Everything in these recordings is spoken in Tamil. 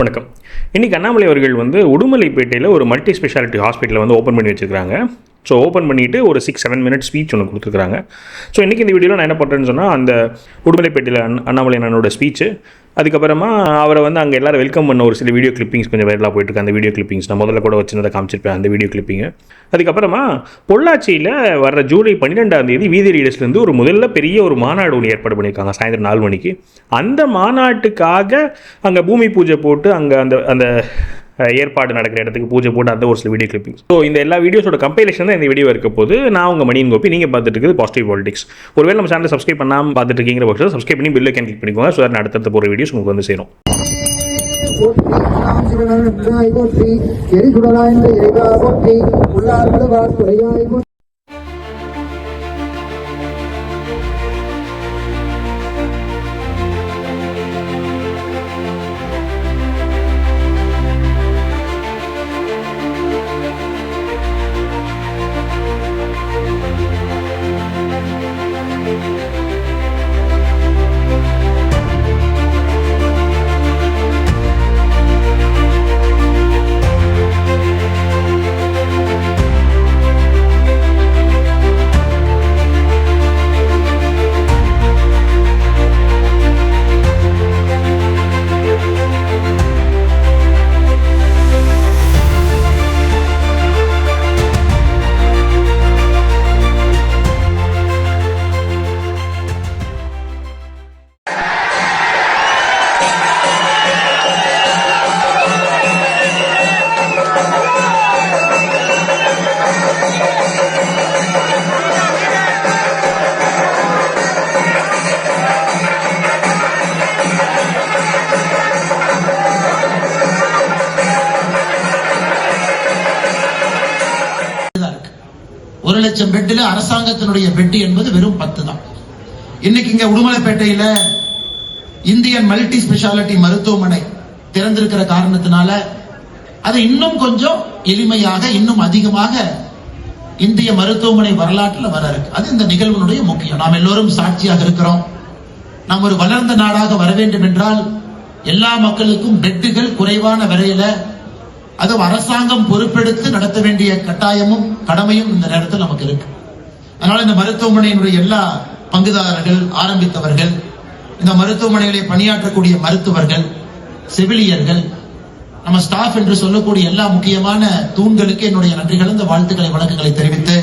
வணக்கம். இன்றைக்கி அண்ணாமலை அவர்கள் உடுமலைப்பேட்டையில் ஒரு மல்டி ஸ்பெஷாலிட்டி ஹாஸ்பிட்டலை ஓப்பன் பண்ணி வச்சுருக்காங்க. ஸோ ஓப்பன் பண்ணிவிட்டு ஒரு 6-7 மினிட் ஸ்பீச் ஒன்று கொடுத்துருக்காங்க. ஸோ இன்றைக்கி இந்த வீடியோவில் நான் என்ன பண்ணுறேன்னு சொன்னால், அந்த உடுமலைப்பேட்டையில் அண்ணாமலை அண்ணனோட ஸ்பீச்சு, அதுக்கப்புறமா அவரை அங்கே எல்லோரும் வெல்கம் பண்ண ஒரு சில வீடியோ கிளிப்பிங்ஸ் கொஞ்சம் வைரலாக போயிட்டுருக்கு. அந்த வீடியோ கிளிப்பிங்ஸ் நான் முதல்ல கூட வச்சுருந்ததை காமிச்சிருப்பேன், அந்த வீடியோ கிளிப்பிங்கு. அதுக்கப்புறமா பொள்ளாச்சியில் வர ஜூலை 12 வீதி லீடர்ஸ்லேருந்து ஒரு முதல்ல பெரிய ஒரு மாநாடு ஒன்று ஏற்பாடு பண்ணியிருக்காங்க சாயந்தரம் 4 மணிக்கு. அந்த மாநாட்டுக்காக அங்கே பூமி பூஜை போட்டு அங்கே அந்த ஏற்பாடு நடக்கிற இடத்துக்கு பூஜை போட்டு அந்த ஒரு சில வீடியோ கிளிப்பிங்ஸ். ஸோ இந்த எல்லா வீடியோஸோட கம்பைலேஷன் தான் இந்த வீடியோ இருக்க போது. நான் உங்கள் மணியின் கோபி, நீங்கள் பார்த்துட்டு இருக்குது பாசிட்டிவ் பாலிடிக்ஸ். ஒருவேளை நம்ம சேனலை சப்ஸ்கிரைப் பண்ணாமல் பார்த்துட்டு இருக்கீங்கிற பட்சத்தில் சப்ஸ்கிரைப் பண்ணி பெல் ஐகான் கிளிக் பண்ணிக்கோங்க. ஸோ அடுத்தடுத்த போகிற வீடியோஸ் உங்களுக்கு சேரும். ஒரு லட்சம் பெட்டில் அரசாங்கத்தினுடைய பெட்டி என்பது வெறும் 10 தான். இன்னைக்கு இங்க உடுமலைப்பேட்டையில இந்தியன் மல்டி ஸ்பெஷாலிட்டி மருத்துவமனை திறந்திருக்கிற காரணத்தினால அது இன்னும் கொஞ்சம் எளிமையாக, இன்னும் அதிகமாக இந்திய மருத்துவமனை வரலாற்றில் வர இருக்கு. அது இந்த நிகழ்வுடைய முக்கியம். நாம் எல்லோரும் சாட்சியாக இருக்கிறோம். நாம் ஒரு வளர்ந்த நாடாக வர வேண்டும் என்றால் எல்லா மக்களுக்கும் பெட்டுகள் குறைவான விலையில, அதுவும் அரசாங்கம் பொறுப்பெடுத்து நடத்த வேண்டிய கட்டாயமும் கடமையும் இந்த நேரத்தில் நமக்கு இருக்கு. அதனால இந்த மருத்துவமனையினுடைய எல்லா பங்குதாரர்கள், ஆரம்பித்தவர்கள், இந்த மருத்துவமனைகளை பணியாற்றக்கூடிய மருத்துவர்கள், செவிலியர்கள், நம்ம ஸ்டாஃப் என்று சொல்லக்கூடிய எல்லா முக்கியமான தூண்களுக்கு என்னுடைய நன்றிகள், இந்த வாழ்த்துக்களை, வணக்கங்களை தெரிவித்து,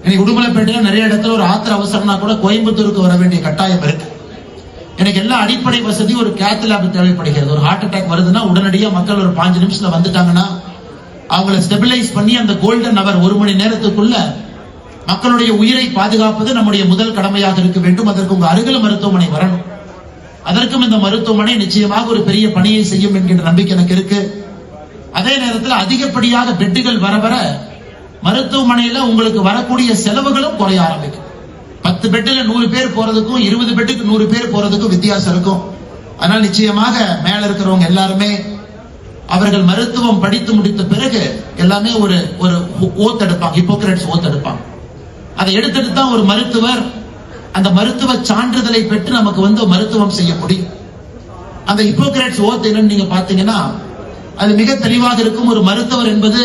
இன்னைக்கு உடுமலைப்பேட்டையில் நிறைய இடத்துல ஒரு ஆத்திர அவசரம்னா கூட கோயம்புத்தூருக்கு வர வேண்டிய கட்டாயம் இருக்கு. எனக்கு எல்லா அடிப்படை வசதி, ஒரு கேத் லேப் தேவைப்படுகிறது. ஒரு ஹார்ட் அட்டாக் வருதுன்னா உடனடியாக மக்கள் ஒரு 5 நிமிஷத்துல வந்துட்டாங்கன்னா அவங்களை ஸ்டெபிலைஸ் பண்ணி அந்த கோல்டன் அவர் 1 மணி நேரத்துக்குள்ள மக்களுடைய உயிரை பாதுகாப்பது நம்முடைய முதல் கடமையாக இருக்க வேண்டும். அதற்கு உங்க அருகில் மருத்துவமனை வரணும். அதற்கும் இந்த மருத்துவமனை நிச்சயமாக ஒரு பெரிய பணியை செய்யும் என்கின்ற நம்பிக்கை எனக்கு இருக்கு. அதே நேரத்தில் அதிகப்படியாக பெட்டுகள் வர வர மருத்துவமனையில உங்களுக்கு வரக்கூடிய செலவுகளும் குறைய ஆரம்பிக்கும். 10 பெட்டில் 100 பேர் போறதுக்கும் 20 பெட்டுக்கு 100 பேர் போறதுக்கும் வித்தியாசம் இருக்கும். அதனால் நிச்சயமாக மேல இருக்கிறவங்க எல்லாருமே அவர்கள் மருத்துவம் படித்து முடித்த பிறகு எல்லாமே ஒரு ஓத் எடுப்பாங்க, ஹிப்போக்ரட்ஸ் ஓத் எடுப்பாங்க. அதை எடுத்துட்டு தான் ஒரு மருத்துவர் அந்த மருத்துவ சான்றிதழை பெற்று நமக்கு மருத்துவம் செய்ய முடியும். அந்த ஹிப்போக்ரட்ஸ் ஓத் என்னன்னு நீங்க பாத்தீங்கன்னா அது மிக தெளிவாக இருக்கும். ஒரு மருத்துவர் என்பது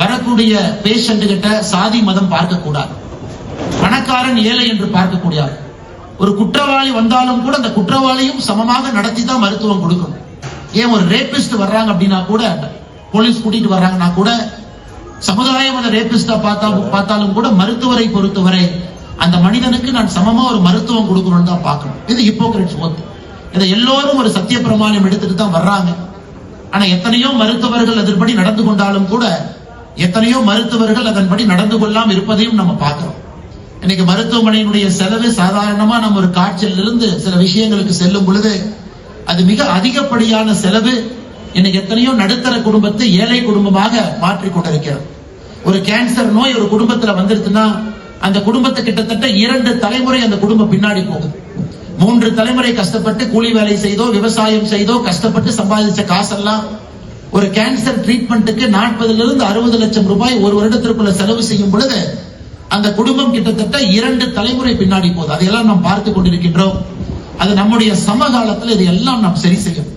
வரக்கூடிய பேஷண்ட் கிட்ட சாதி மதம் பார்க்க கூடாது, பணக்காரன் ஏழை என்று பார்க்கக்கூடியார். ஒரு குற்றவாளி வந்தாலும் கூட அந்த குற்றவாளியும் சமமாக நடத்தி தான் மருத்துவம் கொடுக்கணும். ஏன் ஒரு ரேபிஸ்ட் வர்றாங்க அப்படின்னா கூட, போலீஸ் கூட்டிட்டு வர்றாங்கன்னா கூட, சமுதாயம் அந்த ரேபிஸ்டா பார்த்தாலும் கூட மருத்துவரை பொறுத்தவரை அந்த மனிதனுக்கு நான் சமமா ஒரு மருத்துவம் கொடுக்கணும்னு தான் பார்க்கணும். இது ஹிப்போக்ரட்ஸ் ஓத். இதை எல்லோரும் ஒரு சத்திய பிரமாணம் எடுத்துட்டு தான் வர்றாங்க. ஆனா எத்தனையோ மருத்துவர்கள் அதன்படி நடந்து கொண்டாலும் கூட எத்தனையோ மருத்துவர்கள் அதன்படி நடந்து கொள்ளாம இருப்பதையும் நம்ம பார்க்கிறோம். இன்னைக்கு மருத்துவமனையினுடைய செலவு சாதாரணமா நம்ம ஒரு காய்ச்சல் இருந்து சில விஷயங்களுக்கு செல்லும் பொழுது அது மிக அதிகப்படியான செலவு. இன்னைக்கு எத்தனையோ நடுத்தர குடும்பத்தை ஏழை குடும்பமாக மாற்றிக் கொண்டிருக்கிறது. ஒரு கேன்சர் நோய் ஒரு குடும்பத்துல வந்துருச்சுன்னா அந்த குடும்பத்தை கிட்டத்தட்ட 2 தலைமுறை அந்த குடும்பம் பின்னாடி போகுது. 3 தலைமுறை கஷ்டப்பட்டு கூலி வேலை செய்தோ விவசாயம் செய்தோ கஷ்டப்பட்டு சம்பாதிச்ச காசெல்லாம் ஒரு கேன்சர் ட்ரீட்மெண்ட்டுக்கு 40 to 60 லட்சம் ரூபாய் ஒரு வருடத்திற்குள்ள செலவு செய்யும் பொழுது அந்த குடும்பம் கிட்டத்தட்ட 2 தலைமுறை பின்னாடி போகுது. அதையெல்லாம் நாம் பார்த்து கொண்டிருக்கின்றோம். அது நம்முடைய சமகாலத்தில் இதையெல்லாம் நாம் சரி செய்யும்.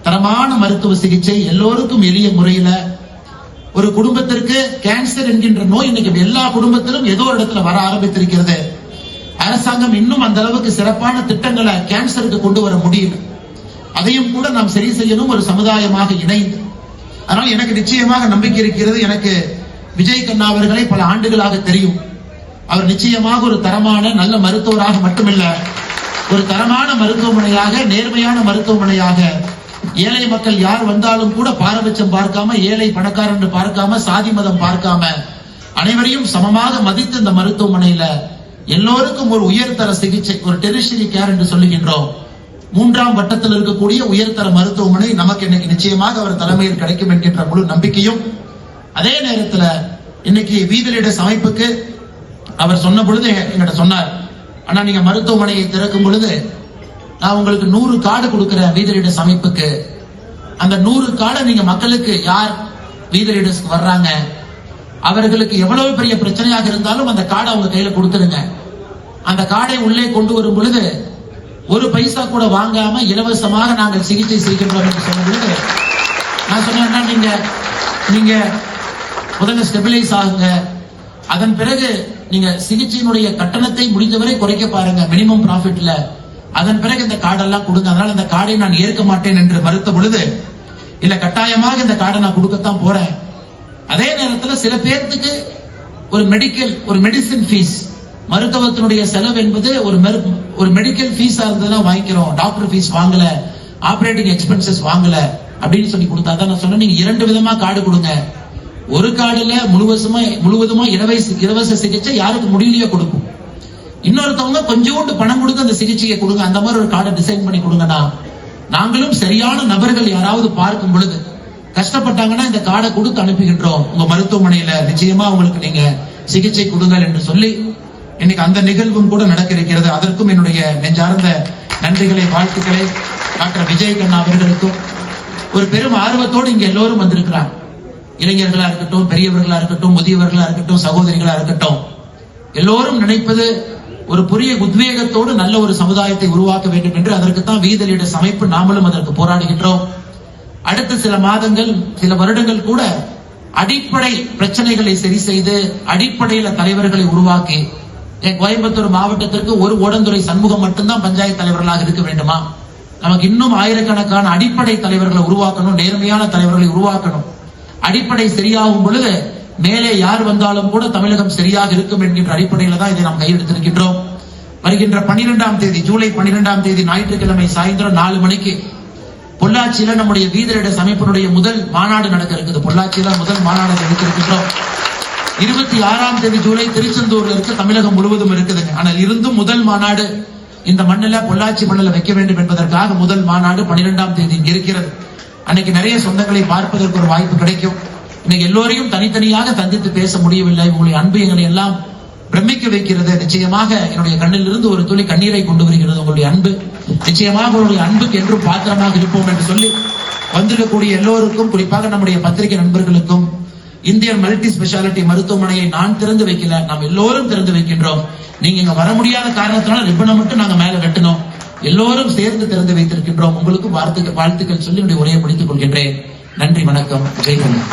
தரமான மருத்துவ சிகிச்சை எல்லோருக்கும் எளிய முறையில, ஒரு குடும்பத்திற்கு கேன்சர் என்கின்ற நோய் இன்னைக்கு எல்லா குடும்பத்திலும் ஏதோ ஒரு இடத்துல வர ஆரம்பித்திருக்கிறது. அரசாங்கம் இன்னும் அந்த அளவுக்கு சிறப்பான திட்டங்களை கேன்சருக்கு கொண்டு வர முடியல. அதையும் கூட நாம் சரி செய்யணும், ஒரு சமுதாயமாக இணைந்து. அதனால் எனக்கு நிச்சயமாக நம்பிக்கை இருக்கிறது. எனக்கு விஜய் கண்ணா அவர்களை பல ஆண்டுகளாக தெரியும். அவர் நிச்சயமாக ஒரு தரமான நல்ல மருத்துவராக மட்டுமில்ல, ஒரு தரமான மருத்துவமனையாக, நேர்மையான மருத்துவமனையாக, ஏழை மக்கள் யார் வந்தாலும் கூட பாரபட்சம் பார்க்காம, ஏழை பணக்காரன் என்று பார்க்காம, சாதி மதம் பார்க்காம அனைவரையும் சமமாக மதித்து இந்த மருத்துவமனையில எல்லோருக்கும் ஒரு உயர்தர சிகிச்சை, ஒரு டெரிஷரி கேர் என்று சொல்லுகின்றோம், 3ஆம் வட்டத்தில் இருக்கக்கூடிய உயர்தர மருத்துவமனை நமக்கு இன்னைக்கு நிச்சயமாக அவர் தலைமையில் கிடைக்கும் என்கின்ற முழு நம்பிக்கையும். அதே நேரத்தில் இன்னைக்கு வீதி லீடர்ஸ் அமைப்புக்கு அவர் சொன்ன பொழுது என்கிட்ட சொன்னார், ஆனா நீங்க மருத்துவமனையை திறக்கும் பொழுது நான் உங்களுக்கு 100 கார்டு கொடுக்கிறேன் வீதி லீடர்ஸ் அமைப்புக்கு. அந்த 100 கார்டை நீங்க மக்களுக்கு, யார் வீதி லீடர்ஸ்க்கு வர்றாங்க அவர்களுக்கு எவ்வளவு பெரிய பிரச்சனையாக இருந்தாலும் அந்த கார்டை அவங்க கையில கொடுத்துருங்க. அந்த கார்டை உள்ளே கொண்டு வரும் பொழுது 1 பைசா கூட வாங்காம இலவசமாக நாங்கள் சிகிச்சை செய்கின்றோம் என்று சொன்ன பொழுது நான் சொன்னேன், நீங்க முதல்ல ஸ்டெபிலைஸ் ஆகுங்க, அதன் பிறகு நீங்க சிகிச்சையினுடைய கட்டணத்தை முடிந்தவரை குறைக்க பாருங்க, மினிமம் ப்ராஃபிட்ல, அதன் பிறகு இந்த கார்டெல்லாம் கொடுங்க. அதனால இந்த கார்டை நான் ஏற்க மாட்டேன் என்று மறுத்த பொழுது, இல்ல கட்டாயமாக இந்த கார்டை நான் கொடுக்கத்தான் போறேன். அதே நேரத்தில் சில பேர்த்துக்கு ஒரு மெடிசின் ஃபீஸ், மருத்துவத்தினுடைய செலவு என்பது ஒரு மெடிக்கல் ஃபீஸா இருந்ததுன்னா வாங்கிக்கிறோம், டாக்டர் ஃபீஸ் வாங்கல, ஆபரேட்டிங் எக்ஸ்பென்சஸ் வாங்கல அப்படின்னு சொல்லி கொடுத்தாதான் நான் சொன்னேன், நீங்க 2 விதமா கார்டு கொடுங்க. ஒரு கார்டுல முழுவதுமா இலவச சிகிச்சை யாருக்கு முடியலையோ கொடுக்கும், இன்னொருத்தவங்க கொஞ்சோண்டு பணம் கொடுத்து அந்த சிகிச்சையை கொடுங்க. அந்த மாதிரி ஒரு கார்டை டிசைன் பண்ணி கொடுங்கன்னா நாங்களும் சரியான நபர்கள் யாராவது பார்க்கும் பொழுது கஷ்டப்பட்டாங்கன்னா இந்த கார்டை கொடுத்து அனுப்புகின்றோம், உங்க மருத்துவமனையில நிச்சயமா உங்களுக்கு நீங்க சிகிச்சை கொடுங்கள் என்று சொல்லி இன்னைக்கு அந்த நிகழ்வும் கூட நடக்க இருக்கிறது. அதற்கும் என்னுடைய நெஞ்சார்ந்த நன்றிகளை, வாழ்த்துக்களை டாக்டர் விஜய் கண்ணா அவர்களுக்கும். ஒரு பெரும் ஆர்வத்தோடு இங்க எல்லோரும் வந்திருக்கிறாங்க. இளைஞர்களா இருக்கட்டும், பெரியவர்களா இருக்கட்டும், முதியவர்களா இருக்கட்டும், சகோதரிகளா இருக்கட்டும், எல்லோரும் நினைப்பது ஒரு புதிய உத்வேகத்தோடு நல்ல ஒரு சமுதாயத்தை உருவாக்க வேண்டும் என்று. அதற்குத்தான் வீதி லீடர்ஸ் அமைப்பு நாமளும் அதற்கு போராடுகின்றோம். அடுத்த சில மாதங்கள், சில வருடங்கள் கூட அடிப்படை பிரச்சனைகளை சரி செய்து அடிப்படையில தலைவர்களை உருவாக்கி, கோயம்புத்தூர் மாவட்டத்திற்கு ஒரு ஓடந்துறை சண்முகம் மட்டும்தான் பஞ்சாயத்து தலைவர்களாக இருக்க வேண்டுமா? நமக்கு இன்னும் ஆயிரக்கணக்கான அடிப்படை தலைவர்களை உருவாக்கணும், நேர்மையான தலைவர்களை உருவாக்கணும். அடிப்படை சரியாகும் பொழுது மேலே யார் வந்தாலும் கூட தமிழகம் சரியாக இருக்கும் என்கின்ற அடிப்படையில தான் இதை நாம் கையெடுத்திருக்கின்றோம். வருகின்ற 12ஆம் தேதி, ஜூலை 12ஆம் தேதி ஞாயிற்றுக்கிழமை சாயந்தரம் 4 மணிக்கு பொள்ளாச்சியில நம்முடைய வீதி லீடர்ஸ் அமைப்பினுடைய முதல் மாநாடு நடக்க இருக்குது. பொள்ளாச்சியில முதல் மாநாடு எடுத்திருக்கின்றோம். 26ஆம் தேதி ஜூலை திருச்செந்தூர்ல இருக்கு, தமிழகம் முழுவதும் இருக்குதுங்க. ஆனால் இருந்தும் முதல் மாநாடு இந்த மண்ணில, பொள்ளாச்சி மண்ணில வைக்க வேண்டும் என்பதற்காக முதல் மாநாடு 12ஆம் தேதி இங்க இருக்கிறது. அன்னைக்கு நிறைய சொந்தங்களை பார்ப்பதற்கு ஒரு வாய்ப்பு கிடைக்கும். இன்னைக்கு எல்லோரையும் தனித்தனியாக சந்தித்து பேச முடியவில்லை. உங்களுடைய அன்பு எங்களை எல்லாம் பிரமிக்க வைக்கிறது. நிச்சயமாக என்னுடைய கண்ணில் இருந்து ஒரு துளி கண்ணீரை கொண்டு வருகிறது உங்களுடைய அன்பு. நிச்சயமாக உங்களுடைய அன்புக்கு என்றும் பாத்திரமாக இருப்போம் என்று சொல்லி வந்திருக்கக்கூடிய எல்லோருக்கும், குறிப்பாக நம்முடைய பத்திரிகை நண்பர்களுக்கும், இந்தியன் மல்டி ஸ்பெஷாலிட்டி மருத்துவமனையை நான் திறந்து வைக்கல, நாம் எல்லோரும் திறந்து வைக்கின்றோம். நீங்க இங்க வர முடியாத காரணத்தினால ரிப்பனை மட்டும் நாங்க மேல வெட்டணும், எல்லோரும் சேர்ந்து திறந்து வைத்திருக்கின்றோம். உங்களுக்கு வாழ்த்துக்கள் சொல்லி என்னுடைய உரையை முடித்துக் கொள்கின்றேன். நன்றி, வணக்கம், ஜெய் கண்ணா.